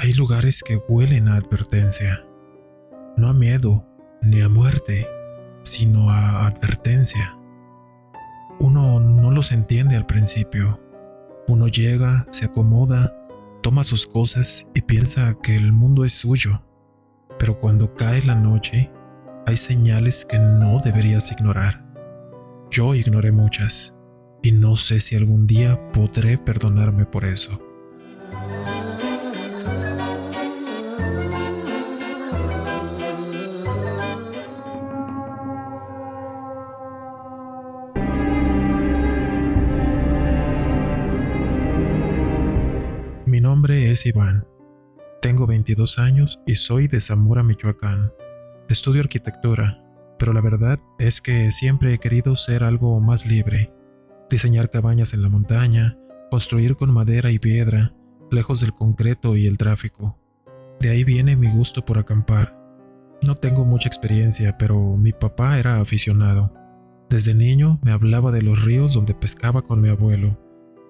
Hay lugares que huelen a advertencia, no a miedo ni a muerte, sino a advertencia. Uno no los entiende al principio. Uno llega, se acomoda, toma sus cosas y piensa que el mundo es suyo. Pero cuando cae la noche, hay señales que no deberías ignorar. Yo ignoré muchas y no sé si algún día podré perdonarme por eso. Mi nombre es Iván. Tengo 22 años y soy de Zamora, Michoacán. Estudio arquitectura, pero la verdad es que siempre he querido ser algo más libre. Diseñar cabañas en la montaña, construir con madera y piedra, lejos del concreto y el tráfico. De ahí viene mi gusto por acampar. No tengo mucha experiencia, pero mi papá era aficionado. Desde niño me hablaba de los ríos donde pescaba con mi abuelo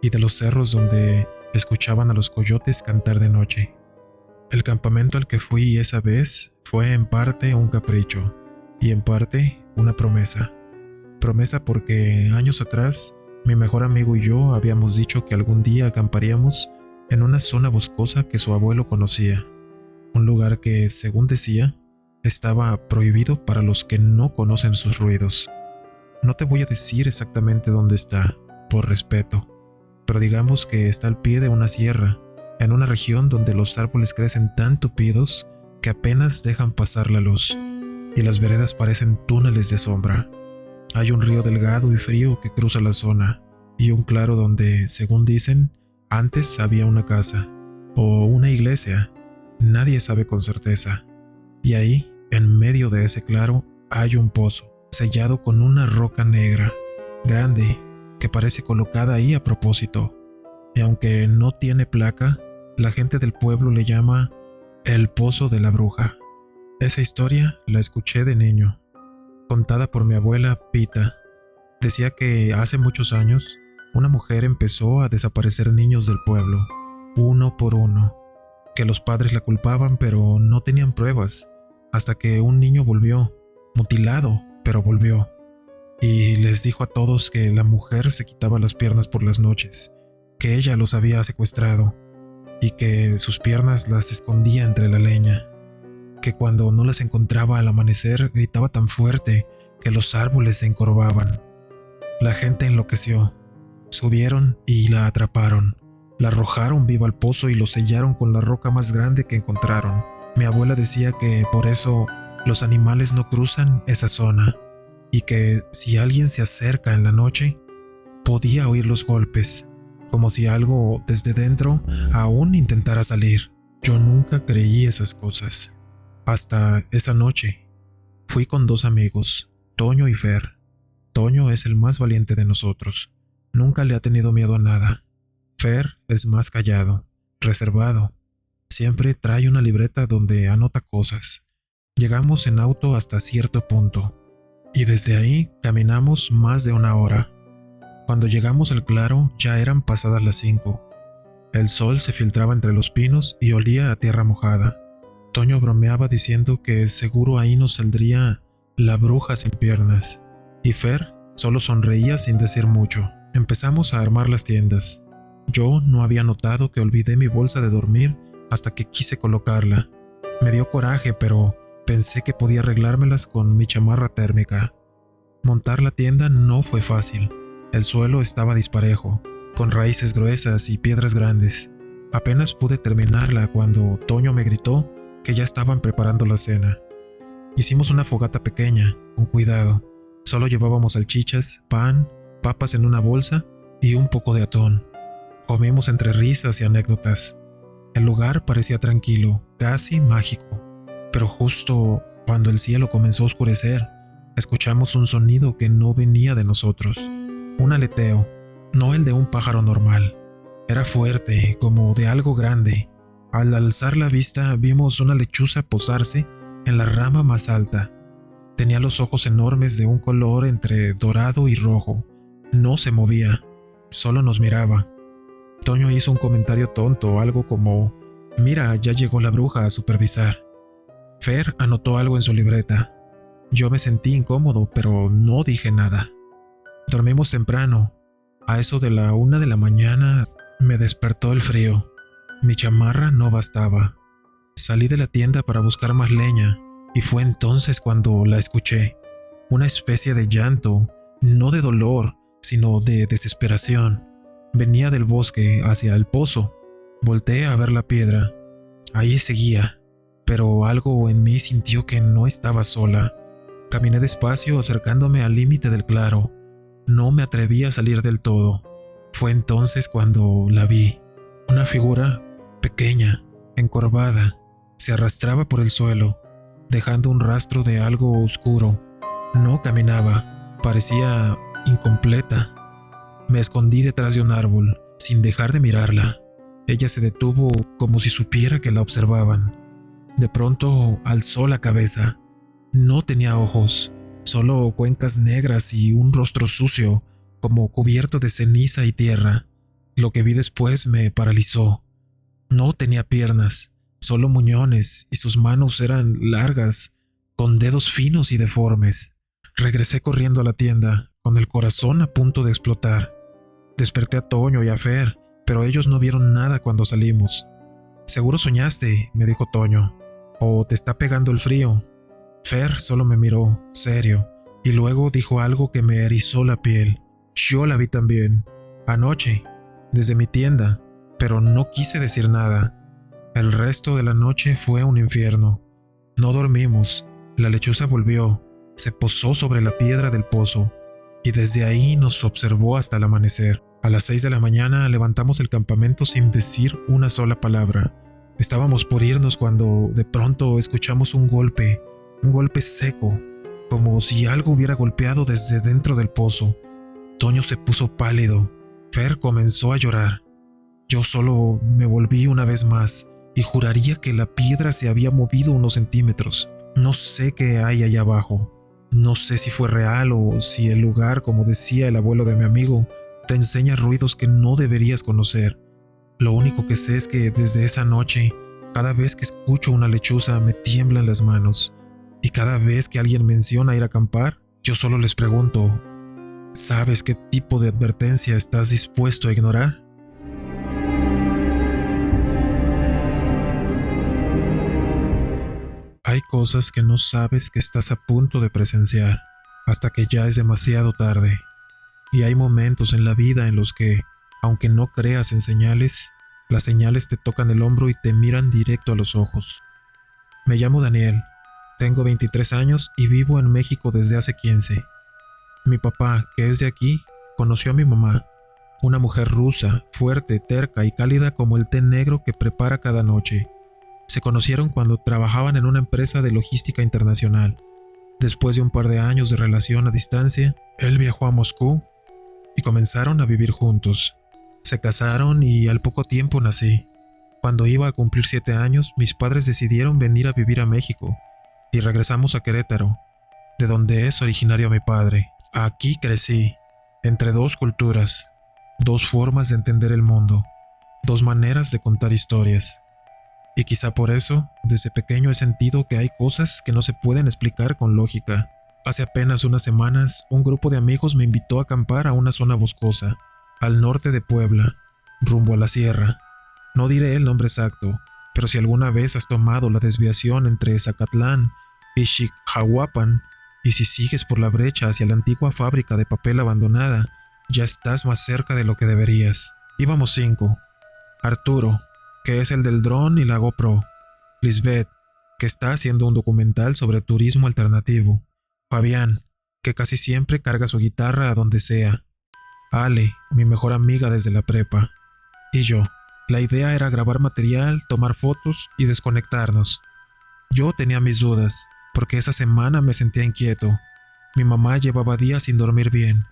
y de los cerros donde escuchaban a los coyotes cantar de noche. El campamento al que fui esa vez fue en parte un capricho y en parte una promesa. Promesa porque años atrás mi mejor amigo y yo habíamos dicho que algún día acamparíamos en una zona boscosa que su abuelo conocía. Un lugar que, según decía, estaba prohibido para los que no conocen sus ruidos. No te voy a decir exactamente dónde está, por respeto, pero digamos que está al pie de una sierra, en una región donde los árboles crecen tan tupidos que apenas dejan pasar la luz, y las veredas parecen túneles de sombra. Hay un río delgado y frío que cruza la zona, y un claro donde, según dicen, antes había una casa, o una iglesia, nadie sabe con certeza. Y ahí, en medio de ese claro, hay un pozo, sellado con una roca negra, grande, que parece colocada ahí a propósito. Y aunque no tiene placa, la gente del pueblo le llama el Pozo de la Bruja. Esa historia la escuché de niño, contada por mi abuela Pita. Decía que hace muchos años, una mujer empezó a desaparecer niños del pueblo, uno por uno, que los padres la culpaban pero no tenían pruebas, hasta que un niño volvió, mutilado, pero volvió, y les dijo a todos que la mujer se quitaba las piernas por las noches, que ella los había secuestrado, y que sus piernas las escondía entre la leña, que cuando no las encontraba al amanecer gritaba tan fuerte que los árboles se encorvaban. La gente enloqueció, subieron y la atraparon, la arrojaron viva al pozo y lo sellaron con la roca más grande que encontraron. Mi abuela decía que por eso los animales no cruzan esa zona, y que si alguien se acerca en la noche, podía oír los golpes, como si algo desde dentro aún intentara salir. Yo nunca creí esas cosas. Hasta esa noche. Fui con dos amigos, Toño y Fer. Toño es el más valiente de nosotros. Nunca le ha tenido miedo a nada. Fer es más callado, reservado. Siempre trae una libreta donde anota cosas. Llegamos en auto hasta cierto punto, y desde ahí caminamos más de una hora. Cuando llegamos al claro ya eran pasadas las 5. El sol se filtraba entre los pinos y olía a tierra mojada. Toño bromeaba diciendo que seguro ahí nos saldría la bruja sin piernas, y Fer solo sonreía sin decir mucho. Empezamos a armar las tiendas. Yo no había notado que olvidé mi bolsa de dormir hasta que quise colocarla. Me dio coraje, pero pensé que podía arreglármelas con mi chamarra térmica. Montar la tienda no fue fácil. El suelo estaba disparejo, con raíces gruesas y piedras grandes. Apenas pude terminarla cuando Toño me gritó que ya estaban preparando la cena. Hicimos una fogata pequeña, con cuidado. Solo llevábamos salchichas, pan, papas en una bolsa y un poco de atún. Comimos entre risas y anécdotas. El lugar parecía tranquilo, casi mágico. Pero justo cuando el cielo comenzó a oscurecer, escuchamos un sonido que no venía de nosotros. Un aleteo, no el de un pájaro normal. Era fuerte, como de algo grande. Al alzar la vista vimos una lechuza posarse en la rama más alta. Tenía los ojos enormes de un color entre dorado y rojo. No se movía, solo nos miraba. Toño hizo un comentario tonto, algo como: Mira, ya llegó la bruja a supervisar. Fer anotó algo en su libreta. Yo me sentí incómodo, pero no dije nada. Dormimos temprano. A eso de la 1 de la mañana me despertó el frío. Mi chamarra no bastaba. Salí de la tienda para buscar más leña y fue entonces cuando la escuché. Una especie de llanto, no de dolor, sino de desesperación. Venía del bosque hacia el pozo. Volteé a ver la piedra. Ahí seguía, pero algo en mí sintió que no estaba sola. Caminé despacio acercándome al límite del claro. No me atreví a salir del todo. Fue entonces cuando la vi. Una figura pequeña, encorvada, se arrastraba por el suelo, dejando un rastro de algo oscuro. No caminaba, parecía incompleta. Me escondí detrás de un árbol, sin dejar de mirarla. Ella se detuvo como si supiera que la observaban. De pronto alzó la cabeza. No tenía ojos, solo cuencas negras y un rostro sucio, como cubierto de ceniza y tierra. Lo que vi después me paralizó. No tenía piernas, solo muñones, y sus manos eran largas, con dedos finos y deformes. Regresé corriendo a la tienda, con el corazón a punto de explotar. Desperté a Toño y a Fer, pero ellos no vieron nada cuando salimos. «Seguro soñaste», me dijo Toño, «o te está pegando el frío». Fer solo me miró, serio, y luego dijo algo que me erizó la piel. Yo la vi también, anoche, desde mi tienda, pero no quise decir nada. El resto de la noche fue un infierno. No dormimos, la lechuza volvió, se posó sobre la piedra del pozo, y desde ahí nos observó hasta el amanecer. A las 6 de la mañana levantamos el campamento sin decir una sola palabra. Estábamos por irnos cuando de pronto escuchamos un golpe seco, como si algo hubiera golpeado desde dentro del pozo. Toño se puso pálido. Fer comenzó a llorar. Yo solo me volví una vez más y juraría que la piedra se había movido unos centímetros. No sé qué hay allá abajo. No sé si fue real o si el lugar, como decía el abuelo de mi amigo, te enseña ruidos que no deberías conocer. Lo único que sé es que desde esa noche, cada vez que escucho una lechuza me tiemblan las manos. Y cada vez que alguien menciona ir a acampar, yo solo les pregunto, ¿sabes qué tipo de advertencia estás dispuesto a ignorar? Hay cosas que no sabes que estás a punto de presenciar, hasta que ya es demasiado tarde. Y hay momentos en la vida en los que, aunque no creas en señales, las señales te tocan el hombro y te miran directo a los ojos. Me llamo Daniel. Tengo 23 años y vivo en México desde hace 15. Mi papá, que es de aquí, conoció a mi mamá, una mujer rusa, fuerte, terca y cálida como el té negro que prepara cada noche. Se conocieron cuando trabajaban en una empresa de logística internacional. Después de un par de años de relación a distancia, él viajó a Moscú y comenzaron a vivir juntos. Se casaron y al poco tiempo nací. Cuando iba a cumplir 7 años, mis padres decidieron venir a vivir a México. Y regresamos a Querétaro, de donde es originario mi padre. Aquí crecí, entre dos culturas, dos formas de entender el mundo, dos maneras de contar historias. Y quizá por eso, desde pequeño he sentido que hay cosas que no se pueden explicar con lógica. Hace apenas unas semanas, un grupo de amigos me invitó a acampar a una zona boscosa, al norte de Puebla, rumbo a la sierra. No diré el nombre exacto, pero si alguna vez has tomado la desviación entre Zacatlán y Ixtahuapan, y si sigues por la brecha hacia la antigua fábrica de papel abandonada, ya estás más cerca de lo que deberías. Íbamos 5. Arturo, que es el del dron y la GoPro. Lisbeth, que está haciendo un documental sobre turismo alternativo. Fabián, que casi siempre carga su guitarra a donde sea. Ale, mi mejor amiga desde la prepa. Y yo. La idea era grabar material, tomar fotos y desconectarnos. Yo tenía mis dudas, porque esa semana me sentía inquieto. Mi mamá llevaba días sin dormir bien.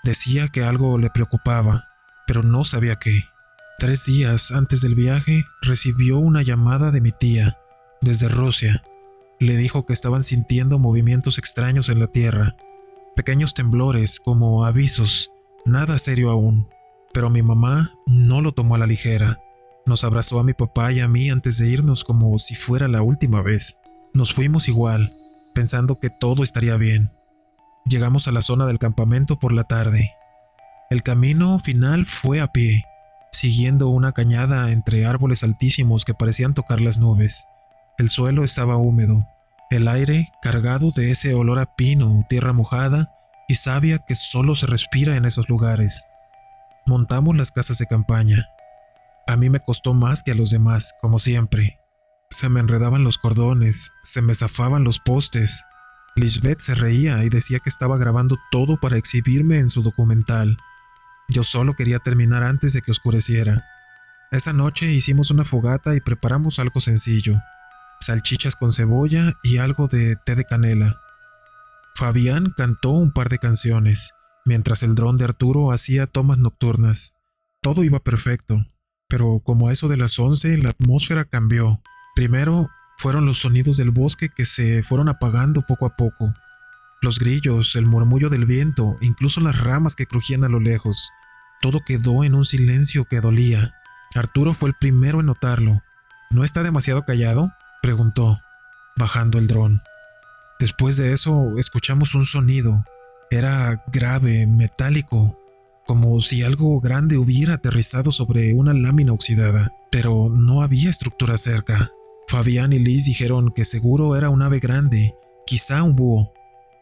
Decía que algo le preocupaba, pero no sabía qué. 3 días antes del viaje, recibió una llamada de mi tía, desde Rusia. Le dijo que estaban sintiendo movimientos extraños en la tierra, pequeños temblores como avisos, nada serio aún. Pero mi mamá no lo tomó a la ligera. Nos abrazó a mi papá y a mí antes de irnos como si fuera la última vez. Nos fuimos igual, pensando que todo estaría bien. Llegamos a la zona del campamento por la tarde. El camino final fue a pie, siguiendo una cañada entre árboles altísimos que parecían tocar las nubes. El suelo estaba húmedo, el aire cargado de ese olor a pino, tierra mojada y savia que solo se respira en esos lugares. Montamos las casas de campaña. A mí me costó más que a los demás, como siempre. Se me enredaban los cordones, se me zafaban los postes. Lisbeth se reía y decía que estaba grabando todo para exhibirme en su documental. Yo solo quería terminar antes de que oscureciera. Esa noche hicimos una fogata y preparamos algo sencillo: salchichas con cebolla y algo de té de canela. Fabián cantó un par de canciones, mientras el dron de Arturo hacía tomas nocturnas. Todo iba perfecto, pero como a eso de las 11 la atmósfera cambió. Primero fueron los sonidos del bosque que se fueron apagando poco a poco. Los grillos, el murmullo del viento, incluso las ramas que crujían a lo lejos. Todo quedó en un silencio que dolía. Arturo fue el primero en notarlo. ¿No está demasiado callado?, preguntó, bajando el dron. Después de eso escuchamos un sonido. Era grave, metálico, como si algo grande hubiera aterrizado sobre una lámina oxidada, pero no había estructura cerca. Fabián y Liz dijeron que seguro era un ave grande, quizá un búho,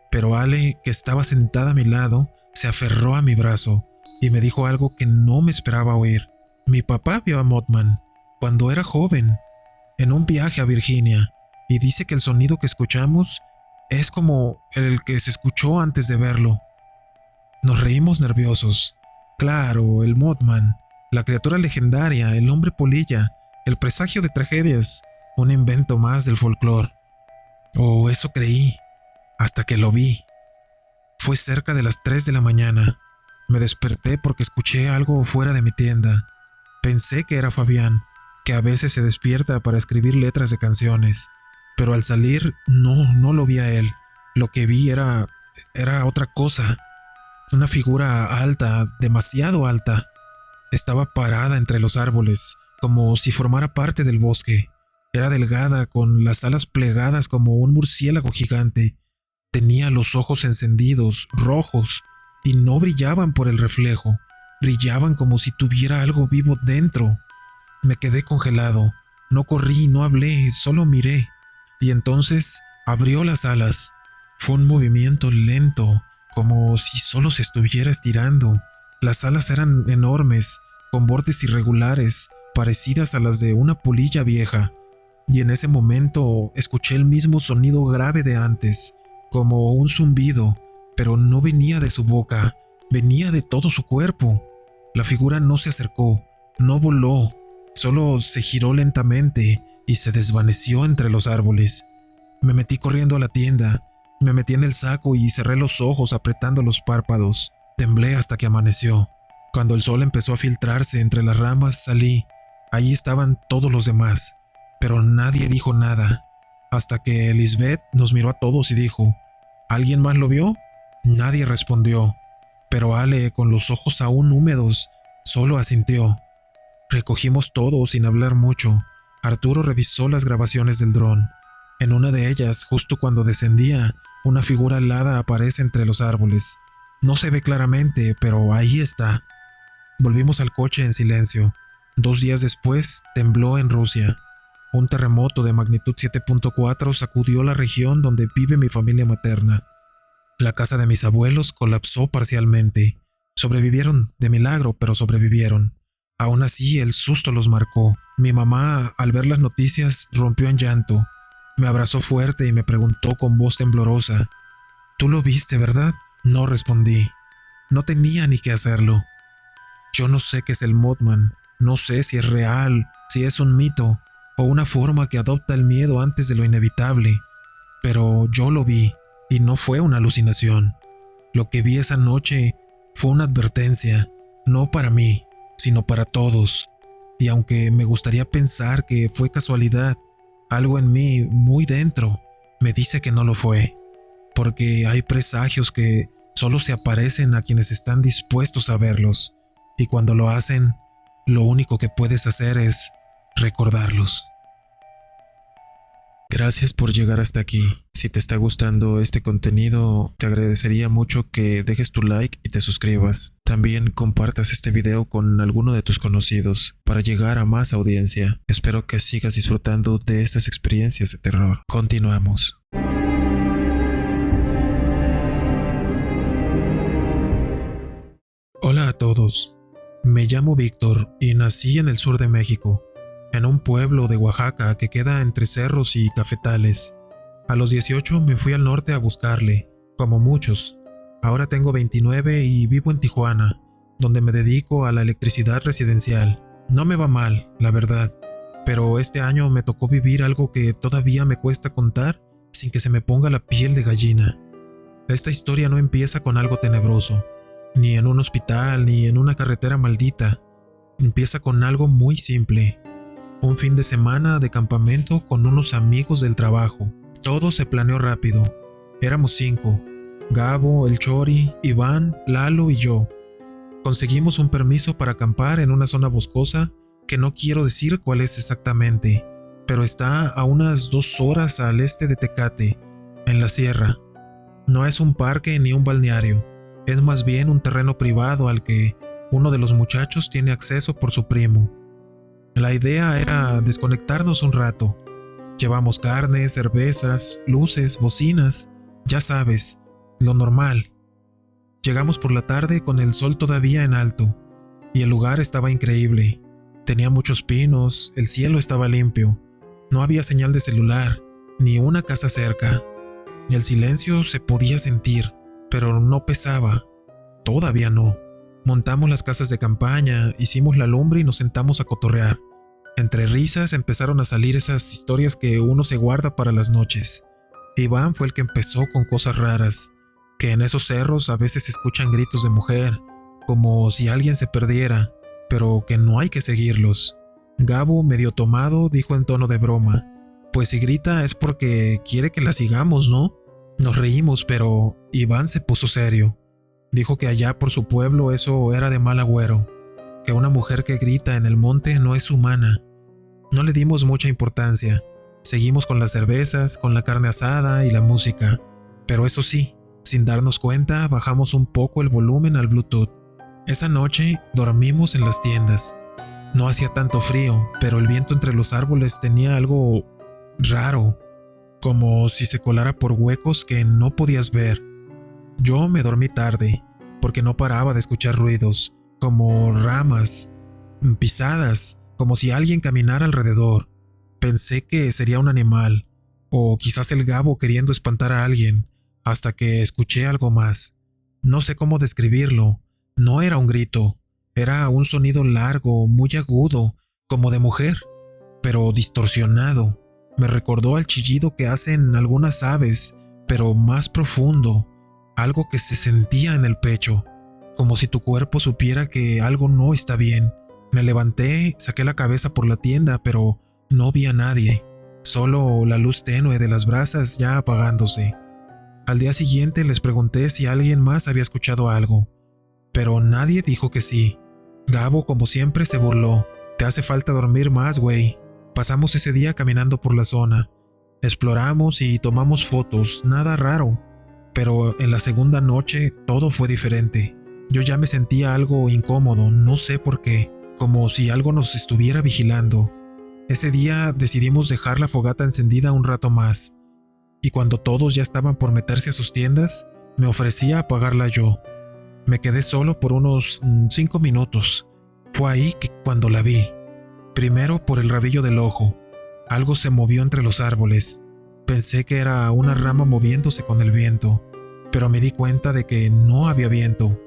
pero Ale, que estaba sentada a mi lado, se aferró a mi brazo y me dijo algo que no me esperaba oír. Mi papá vio a Mothman cuando era joven, en un viaje a Virginia, y dice que el sonido que escuchamos es como el que se escuchó antes de verlo. Nos reímos nerviosos. Claro, el Mothman, la criatura legendaria, el hombre polilla, el presagio de tragedias, un invento más del folclore. Oh, eso creí, hasta que lo vi. Fue cerca de las 3 de la mañana. Me desperté porque escuché algo fuera de mi tienda. Pensé que era Fabián, que a veces se despierta para escribir letras de canciones, pero al salir no lo vi a él. Lo que vi era otra cosa. Una figura alta, demasiado alta. Estaba parada entre los árboles, como si formara parte del bosque. Era delgada, con las alas plegadas como un murciélago gigante. Tenía los ojos encendidos, rojos, y no brillaban por el reflejo. Brillaban como si tuviera algo vivo dentro. Me quedé congelado. No corrí, no hablé, solo miré. Y entonces abrió las alas. Fue un movimiento lento, como si solo se estuviera estirando. Las alas eran enormes, con bordes irregulares, parecidas a las de una polilla vieja. Y en ese momento escuché el mismo sonido grave de antes, como un zumbido, pero no venía de su boca, venía de todo su cuerpo. La figura no se acercó, no voló, solo se giró lentamente y se desvaneció entre los árboles. Me metí corriendo a la tienda, me metí en el saco y cerré los ojos apretando los párpados. Temblé hasta que amaneció. Cuando el sol empezó a filtrarse entre las ramas, salí. Allí estaban todos los demás, pero nadie dijo nada, hasta que Lisbeth nos miró a todos y dijo: ¿alguien más lo vio? Nadie respondió, pero Ale, con los ojos aún húmedos, solo asintió. Recogimos todo sin hablar mucho. Arturo revisó las grabaciones del dron. En una de ellas, justo cuando descendía, una figura alada aparece entre los árboles. No se ve claramente, pero ahí está. Volvimos al coche en silencio. 2 días después, tembló en Rusia. Un terremoto de magnitud 7.4 sacudió la región donde vive mi familia materna. La casa de mis abuelos colapsó parcialmente. Sobrevivieron, de milagro, pero sobrevivieron. Aún así, el susto los marcó. Mi mamá, al ver las noticias, rompió en llanto. Me abrazó fuerte y me preguntó con voz temblorosa: ¿tú lo viste, verdad? No respondí. No tenía ni qué hacerlo. Yo no sé qué es el Mothman. No sé si es real, si es un mito, o una forma que adopta el miedo antes de lo inevitable. Pero yo lo vi, y no fue una alucinación. Lo que vi esa noche fue una advertencia, no para mí, sino para todos. Y aunque me gustaría pensar que fue casualidad, algo en mí, muy dentro, me dice que no lo fue. Porque hay presagios que solo se aparecen a quienes están dispuestos a verlos, y cuando lo hacen, Lo único que puedes hacer es recordarlos. Gracias por llegar hasta aquí. Si te está gustando este contenido, te agradecería mucho que dejes tu like y te suscribas. También compartas este video con alguno de tus conocidos para llegar a más audiencia. Espero que sigas disfrutando de estas experiencias de terror. Continuamos. Hola a todos. Me llamo Víctor y nací en el sur de México, en un pueblo de Oaxaca que queda entre cerros y cafetales. A los 18 me fui al norte a buscarle, como muchos. Ahora tengo 29 y vivo en Tijuana, donde me dedico a la electricidad residencial. No me va mal, la verdad, pero este año me tocó vivir algo que todavía me cuesta contar sin que se me ponga la piel de gallina. Esta historia no empieza con algo tenebroso, ni en un hospital, ni en una carretera maldita. Empieza con algo muy simple. Un fin de semana de campamento con unos amigos del trabajo. Todo se planeó rápido. Éramos 5. Gabo, el Chori, Iván, Lalo y yo. Conseguimos un permiso para acampar en una zona boscosa que no quiero decir cuál es exactamente, pero está a unas 2 horas al este de Tecate, en la sierra. No es un parque ni un balneario. Es más bien un terreno privado al que uno de los muchachos tiene acceso por su primo. La idea era desconectarnos un rato. Llevamos carne, cervezas, luces, bocinas, ya sabes, lo normal. Llegamos por la tarde con el sol todavía en alto, y el lugar estaba increíble. Tenía muchos pinos, el cielo estaba limpio, no había señal de celular, ni una casa cerca. El silencio se podía sentir, pero no pesaba. Todavía no. Montamos las casas de campaña, hicimos la lumbre y nos sentamos a cotorrear. Entre risas empezaron a salir esas historias que uno se guarda para las noches. Iván fue el que empezó con cosas raras, que en esos cerros a veces se escuchan gritos de mujer, como si alguien se perdiera, pero que no hay que seguirlos. Gabo, medio tomado, dijo en tono de broma: pues si grita es porque quiere que la sigamos, ¿no? Nos reímos, pero Iván se puso serio. Dijo que allá por su pueblo eso era de mal agüero, que una mujer que grita en el monte no es humana. No le dimos mucha importancia. Seguimos con las cervezas, con la carne asada y la música, pero eso sí, sin darnos cuenta bajamos un poco el volumen al Bluetooth. Esa noche dormimos en las tiendas. No hacía tanto frío, pero el viento entre los árboles tenía algo raro, como si se colara por huecos que no podías ver. Yo me dormí tarde, porque no paraba de escuchar ruidos, como ramas, pisadas, como si alguien caminara alrededor. Pensé que sería un animal, o quizás el Gabo queriendo espantar a alguien, hasta que escuché algo más. No sé cómo describirlo. No era un grito, era un sonido largo, muy agudo, como de mujer, pero distorsionado. Me recordó al chillido que hacen algunas aves, pero más profundo, algo que se sentía en el pecho, como si tu cuerpo supiera que algo no está bien. Me levanté, saqué la cabeza por la tienda, pero no vi a nadie, solo la luz tenue de las brasas ya apagándose. Al día siguiente les pregunté si alguien más había escuchado algo, pero nadie dijo que sí. Gabo, como siempre, se burló: te hace falta dormir más, güey. Pasamos ese día caminando por la zona. Exploramos y tomamos fotos, nada raro. Pero en la segunda noche todo fue diferente. Yo ya me sentía algo incómodo, no sé por qué, como si algo nos estuviera vigilando. Ese día decidimos dejar la fogata encendida un rato más, y cuando todos ya estaban por meterse a sus tiendas, me ofrecí a apagarla yo. Me quedé solo por unos 5 minutos. Fue ahí que cuando la vi. Primero por el rabillo del ojo. Algo se movió entre los árboles. Pensé que era una rama moviéndose con el viento, pero me di cuenta de que no había viento.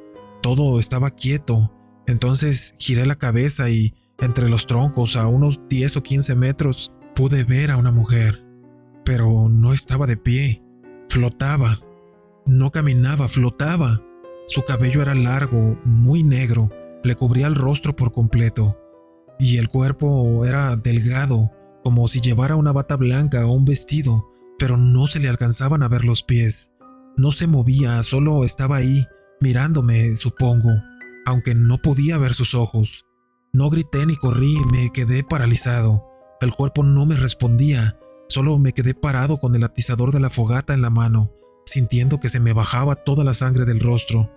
Todo estaba quieto. Entonces giré la cabeza y, entre los troncos, a unos 10 o 15 metros, pude ver a una mujer. Pero no estaba de pie. Flotaba. No caminaba, flotaba. Su cabello era largo, muy negro, le cubría el rostro por completo. Y el cuerpo era delgado, como si llevara una bata blanca o un vestido, pero no se le alcanzaban a ver los pies. No se movía, solo estaba ahí, mirándome, supongo, aunque no podía ver sus ojos. No grité ni corrí, me quedé paralizado. El cuerpo no me respondía, solo me quedé parado con el atizador de la fogata en la mano, sintiendo que se me bajaba toda la sangre del rostro.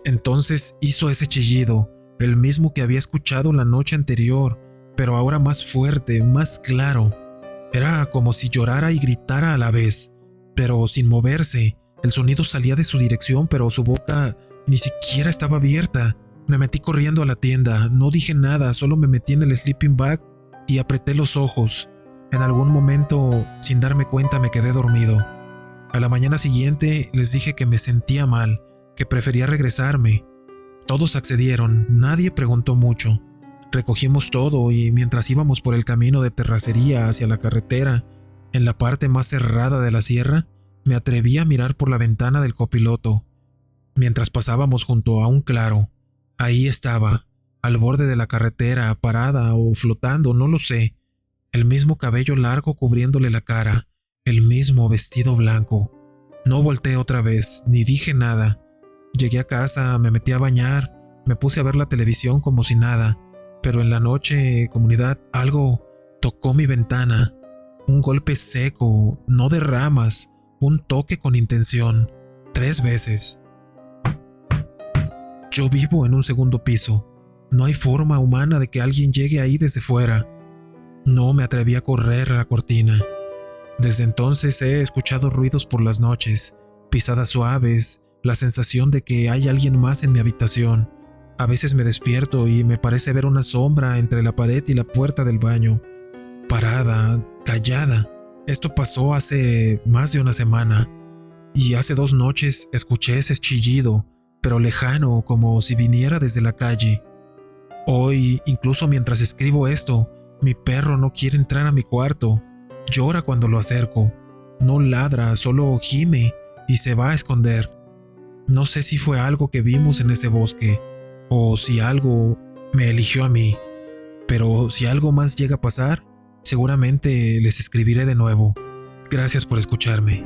Entonces hizo ese chillido, el mismo que había escuchado la noche anterior, pero ahora más fuerte, más claro. Era como si llorara y gritara a la vez, pero sin moverse. El sonido salía de su dirección, pero su boca ni siquiera estaba abierta. Me metí corriendo a la tienda, no dije nada, solo me metí en el sleeping bag y apreté los ojos. En algún momento, sin darme cuenta, me quedé dormido. A la mañana siguiente les dije que me sentía mal, que prefería regresarme. Todos accedieron, nadie preguntó mucho. Recogimos todo y mientras íbamos por el camino de terracería hacia la carretera, en la parte más cerrada de la sierra, me atreví a mirar por la ventana del copiloto. Mientras pasábamos junto a un claro, ahí estaba, al borde de la carretera, parada o flotando, no lo sé, el mismo cabello largo cubriéndole la cara, el mismo vestido blanco. No volteé otra vez, ni dije nada. Llegué a casa, me metí a bañar, me puse a ver la televisión como si nada, pero en la noche, comunidad, algo tocó mi ventana. Un golpe seco, no de ramas, un toque con intención, 3 veces. Yo vivo en un segundo piso. No hay forma humana de que alguien llegue ahí desde fuera. No me atreví a correr a la cortina. Desde entonces he escuchado ruidos por las noches, pisadas suaves, la sensación de que hay alguien más en mi habitación. A veces me despierto y me parece ver una sombra entre la pared y la puerta del baño. Parada, callada. Esto pasó hace más de una semana. Y hace 2 noches escuché ese chillido, pero lejano, como si viniera desde la calle. Hoy, incluso mientras escribo esto, mi perro no quiere entrar a mi cuarto. Llora cuando lo acerco. No ladra, solo gime y se va a esconder. No sé si fue algo que vimos en ese bosque, o si algo me eligió a mí. Pero si algo más llega a pasar, seguramente les escribiré de nuevo. Gracias por escucharme.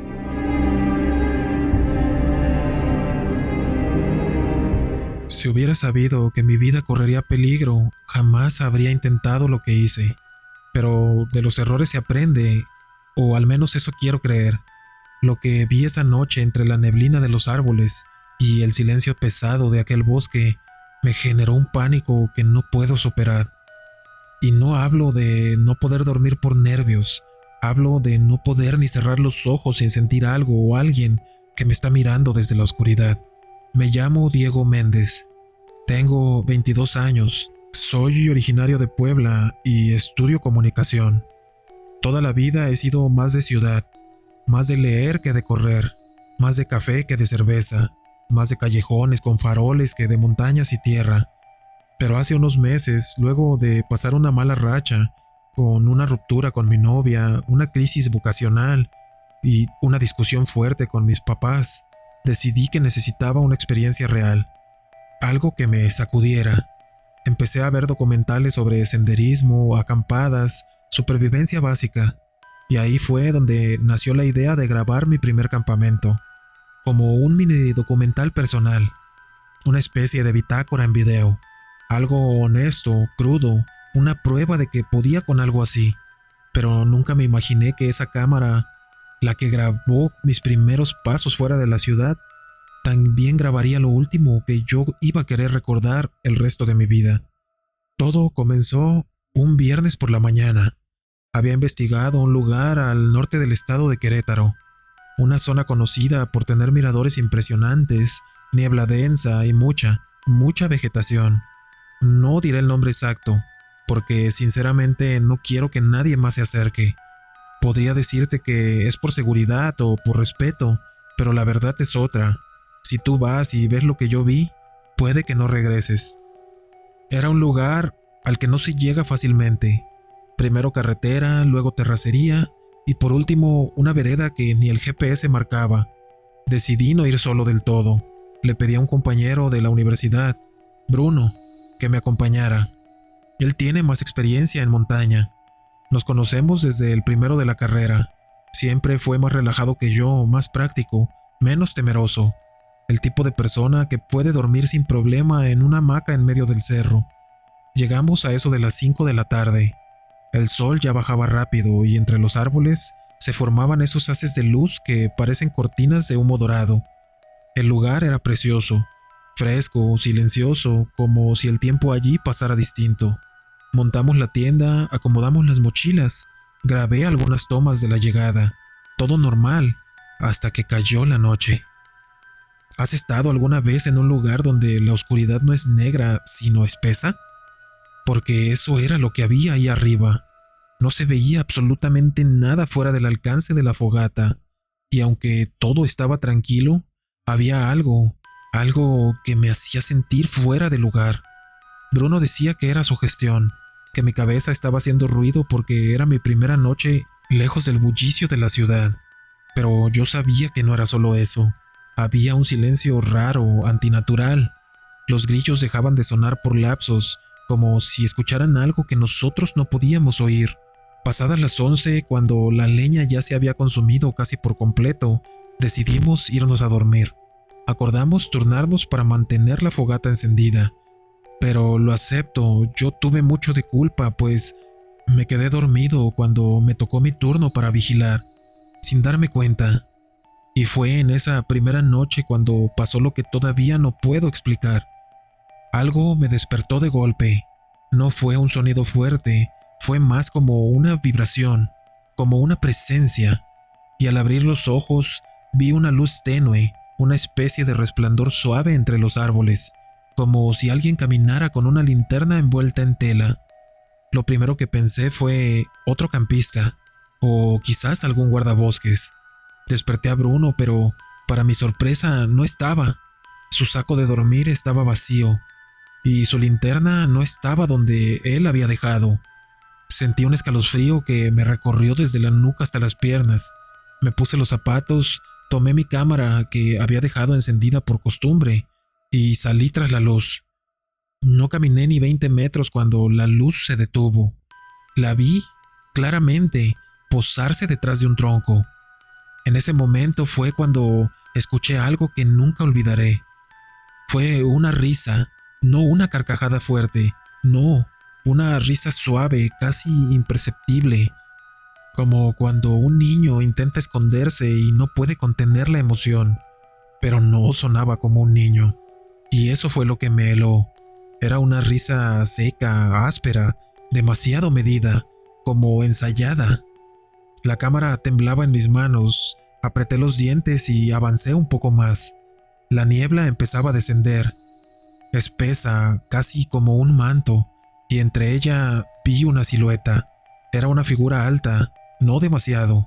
Si hubiera sabido que mi vida correría peligro, jamás habría intentado lo que hice. Pero de los errores se aprende, o al menos eso quiero creer. Lo que vi esa noche entre la neblina de los árboles y el silencio pesado de aquel bosque me generó un pánico que no puedo superar. Y no hablo de no poder dormir por nervios, hablo de no poder ni cerrar los ojos sin sentir algo o alguien que me está mirando desde la oscuridad. Me llamo Diego Méndez, tengo 22 años, soy originario de Puebla y estudio comunicación. Toda la vida he sido más de ciudad, más de leer que de correr, más de café que de cerveza, más de callejones con faroles que de montañas y tierra. Pero hace unos meses, luego de pasar una mala racha, con una ruptura con mi novia, una crisis vocacional y una discusión fuerte con mis papás, decidí que necesitaba una experiencia real, algo que me sacudiera. Empecé a ver documentales sobre senderismo, acampadas, supervivencia básica, y ahí fue donde nació la idea de grabar mi primer campamento, como un mini documental personal, una especie de bitácora en video, algo honesto, crudo, una prueba de que podía con algo así, pero nunca me imaginé que esa cámara, la que grabó mis primeros pasos fuera de la ciudad, también grabaría lo último que yo iba a querer recordar el resto de mi vida. Todo comenzó un viernes por la mañana. Había investigado un lugar al norte del estado de Querétaro, una zona conocida por tener miradores impresionantes, niebla densa y mucha vegetación. No diré el nombre exacto, porque sinceramente no quiero que nadie más se acerque. Podría decirte que es por seguridad o por respeto, pero la verdad es otra. Si tú vas y ves lo que yo vi, puede que no regreses. Era un lugar al que no se llega fácilmente. Primero carretera, luego terracería y por último una vereda que ni el GPS marcaba. Decidí no ir solo del todo. Le pedí a un compañero de la universidad, Bruno, que me acompañara. Él tiene más experiencia en montaña. Nos conocemos desde el primero de la carrera. Siempre fue más relajado que yo, más práctico, menos temeroso. El tipo de persona que puede dormir sin problema en una hamaca en medio del cerro. Llegamos a eso de las 5 de la tarde. El sol ya bajaba rápido y entre los árboles se formaban esos haces de luz que parecen cortinas de humo dorado. El lugar era precioso, fresco, silencioso, como si el tiempo allí pasara distinto. Montamos la tienda, acomodamos las mochilas, grabé algunas tomas de la llegada, todo normal, hasta que cayó la noche. ¿Has estado alguna vez en un lugar donde la oscuridad no es negra, sino espesa? Porque eso era lo que había ahí arriba. No se veía absolutamente nada fuera del alcance de la fogata, y aunque todo estaba tranquilo, había algo que me hacía sentir fuera de lugar. Bruno decía que era sugestión, que mi cabeza estaba haciendo ruido porque era mi primera noche lejos del bullicio de la ciudad. Pero yo sabía que no era solo eso. Había un silencio raro, antinatural. Los grillos dejaban de sonar por lapsos, como si escucharan algo que nosotros no podíamos oír. Pasadas las 11, cuando la leña ya se había consumido casi por completo, decidimos irnos a dormir. Acordamos turnarnos para mantener la fogata encendida. Pero lo acepto, yo tuve mucho de culpa, pues me quedé dormido cuando me tocó mi turno para vigilar, sin darme cuenta. Y fue en esa primera noche cuando pasó lo que todavía no puedo explicar. Algo me despertó de golpe. No fue un sonido fuerte, fue más como una vibración, como una presencia. Y al abrir los ojos, vi una luz tenue, una especie de resplandor suave entre los árboles, como si alguien caminara con una linterna envuelta en tela. Lo primero que pensé fue otro campista, o quizás algún guardabosques. Desperté a Bruno, pero para mi sorpresa no estaba. Su saco de dormir estaba vacío, y su linterna no estaba donde él había dejado. Sentí un escalofrío que me recorrió desde la nuca hasta las piernas. Me puse los zapatos, tomé mi cámara que había dejado encendida por costumbre, y salí tras la luz. No caminé ni 20 metros cuando la luz se detuvo. La vi claramente posarse detrás de un tronco. En ese momento fue cuando escuché algo que nunca olvidaré. Fue una risa, no una carcajada fuerte, no, una risa suave, casi imperceptible, como cuando un niño intenta esconderse y no puede contener la emoción, pero no sonaba como un niño. Y eso fue lo que me heló. Era una risa seca, áspera, demasiado medida, como ensayada. La cámara temblaba en mis manos, apreté los dientes y avancé un poco más. La niebla empezaba a descender, espesa, casi como un manto, y entre ella vi una silueta. Era una figura alta, no demasiado.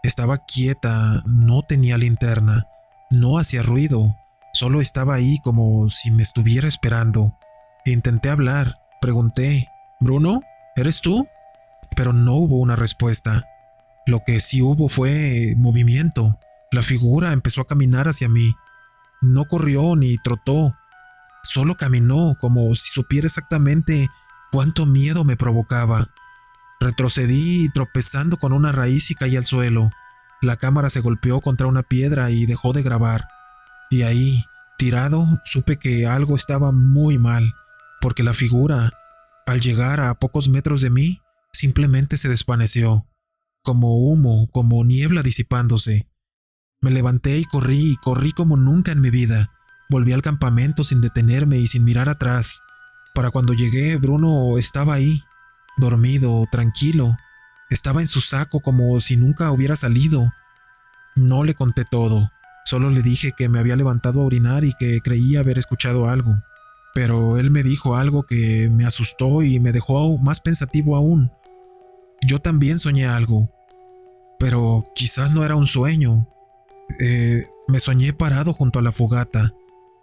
Estaba quieta, no tenía linterna, no hacía ruido, solo estaba ahí como si me estuviera esperando. Intenté hablar, pregunté, ¿Bruno? ¿Eres tú? Pero no hubo una respuesta. Lo que sí hubo fue movimiento. La figura empezó a caminar hacia mí. No corrió ni trotó, solo caminó como si supiera exactamente cuánto miedo me provocaba. Retrocedí tropezando con una raíz y caí al suelo. La cámara se golpeó contra una piedra y dejó de grabar. Y ahí, tirado, supe que algo estaba muy mal, porque la figura, al llegar a pocos metros de mí, simplemente se desvaneció, como humo, como niebla disipándose. Me levanté y corrí como nunca en mi vida. Volví al campamento sin detenerme y sin mirar atrás. Para cuando llegué, Bruno estaba ahí, dormido, tranquilo. Estaba en su saco como si nunca hubiera salido. No le conté todo, solo le dije que me había levantado a orinar y que creía haber escuchado algo. Pero él me dijo algo que me asustó y me dejó más pensativo aún. Yo también soñé algo, pero quizás no era un sueño. Me soñé parado junto a la fogata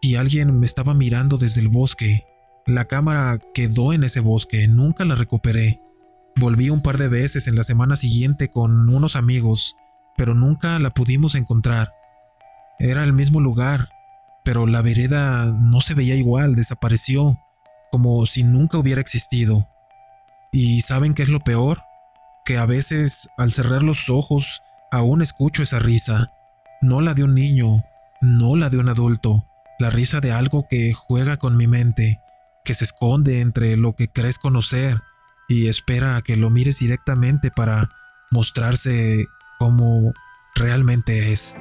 y alguien me estaba mirando desde el bosque. La cámara quedó en ese bosque, nunca la recuperé. Volví un par de veces en la semana siguiente con unos amigos, pero nunca la pudimos encontrar. Era el mismo lugar, pero la vereda no se veía igual, desapareció, como si nunca hubiera existido. ¿Y saben qué es lo peor? Que a veces, al cerrar los ojos, aún escucho esa risa. No la de un niño, no la de un adulto, la risa de algo que juega con mi mente, que se esconde entre lo que crees conocer y espera a que lo mires directamente para mostrarse como realmente es.